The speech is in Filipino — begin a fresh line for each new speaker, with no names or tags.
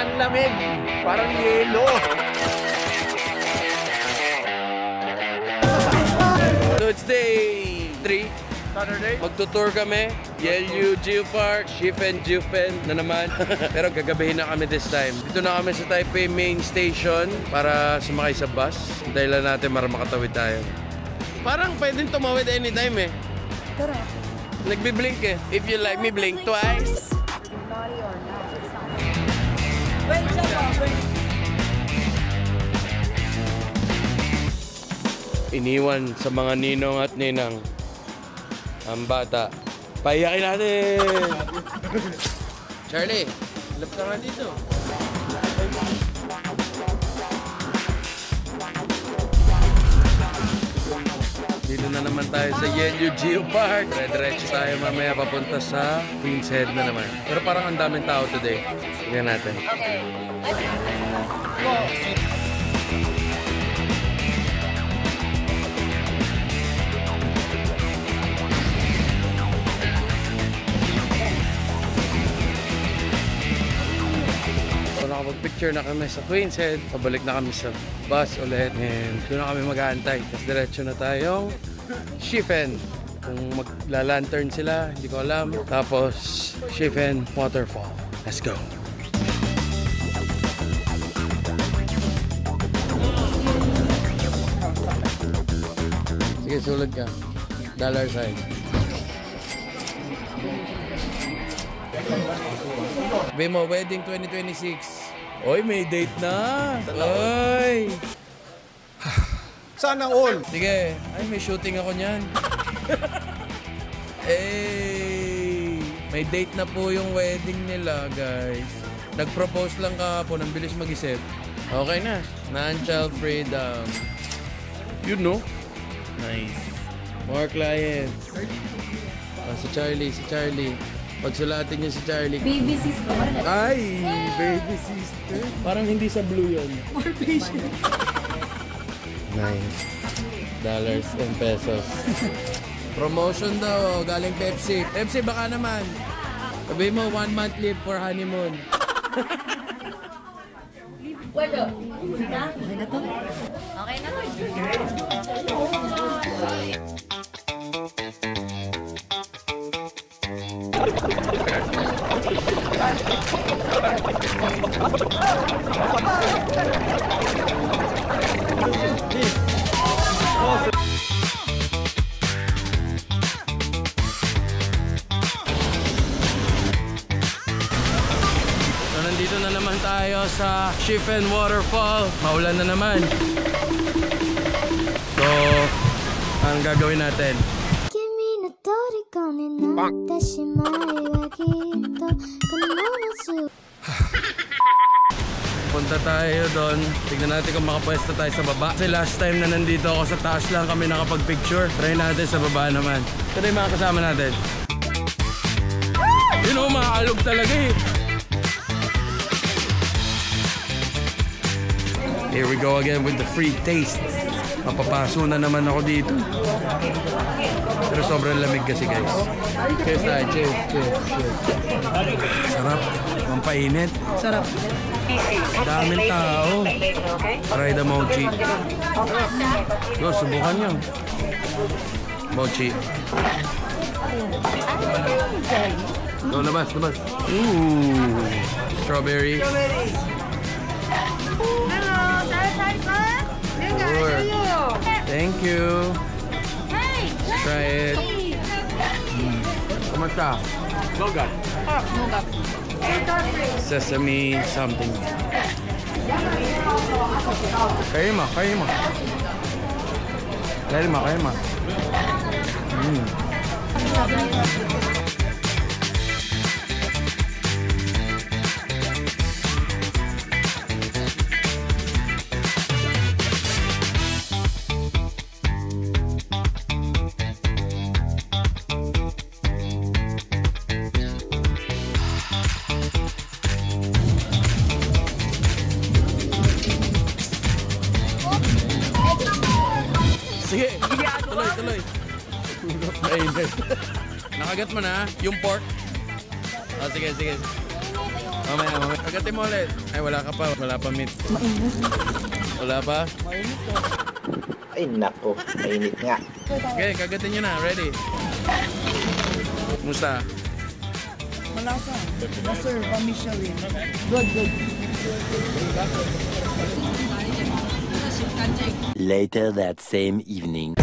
Ang lamig. Parang yelo.
So it's day 3.
Saturday.
Magtutour kami. Yelyu Geopark, Shifen na naman. Pero gagabihin na kami this time. Dito na kami sa Taipei Main Station para sumakay sa bus. Dahil lang natin para makatawid tayo. Parang pwedeng tumawid anytime eh.
Correct.
Nagbi-blink eh. If you like me, blink twice.
Naughty or not. Wait,
Iniwan sa mga ninong at ninang ang bata. Paiyakin natin! Charlie, lap ka nga dito. Dito na naman tayo sa Yelyu Geopark. Diretso tayo mamaya papunta sa Queen's Head na naman. Pero parang ang daming tao today. Tingnan natin. Nakapag-picture na kami sa Queen's Head. Pabalik na kami sa bus ulit. And doon na kami mag-aantay. Tapos diretso na tayong Shifen. Kung magla-lantern sila, hindi ko alam. Tapos Shifen Waterfall. Let's go! Sige, sulod ka. Dollar sign. Sabi mo, wedding 2026. Oy, may date na. Oy.
Sana all.
Sige. Ay, may shooting ako niyan. Hey. May date na po yung wedding nila, guys. Nag-propose lang kahapon. Ang bilis mag-isip. Okay na. Non-child freedom. You know. Nice. More clients. Oh, si Charlie. Pagsulatin niya si Charlie.
Baby sister.
Ay, baby sister. Parang hindi sa blue yun.
More patient.
Nice. Dollars and pesos. Promotion daw, galing Pepsi. Pepsi, baka naman. Sabi mo, 1 month leave for honeymoon.
Wala. Okay na to? Okay na to.
Nandito na naman tayo sa Shifen Waterfall. Maulan na naman. So, ang gagawin natin? Punta tayo doon. Tignan natin kung makapwesto tayo sa baba. Kasi last time na nandito ako sa taas lang kami nakapag-picture. Try natin sa baba naman. Ito na yung mga kasama natin. Yun o, makaalog talaga eh. Here we go again with the free taste. Mapapaso na naman ako dito. Pero sobrang lamig kasi, guys. Cheers tayo. Cheers. Sarap. Mampainit.
Sarap.
Daming tao. Try the mochi. Go, subukan nyo. Mochi. Go, labas. Ooh. Strawberry. Sure. Thank you. Let's try it. Kamusta?
Logat.
Sesame something. Kaya mo. Sige, tuloy. Mainit. Nakagat mo na yung pork. Oh, sige. Mamaya. Kagatin mo ulit. Ay, wala ka pa. Wala pa meat. Wala pa?
Ay, nako. Mainit nga.
Okay, kagatin nyo na. Ready? Musta?
Malasa. Sir, Michelin. Good.
Later that same evening.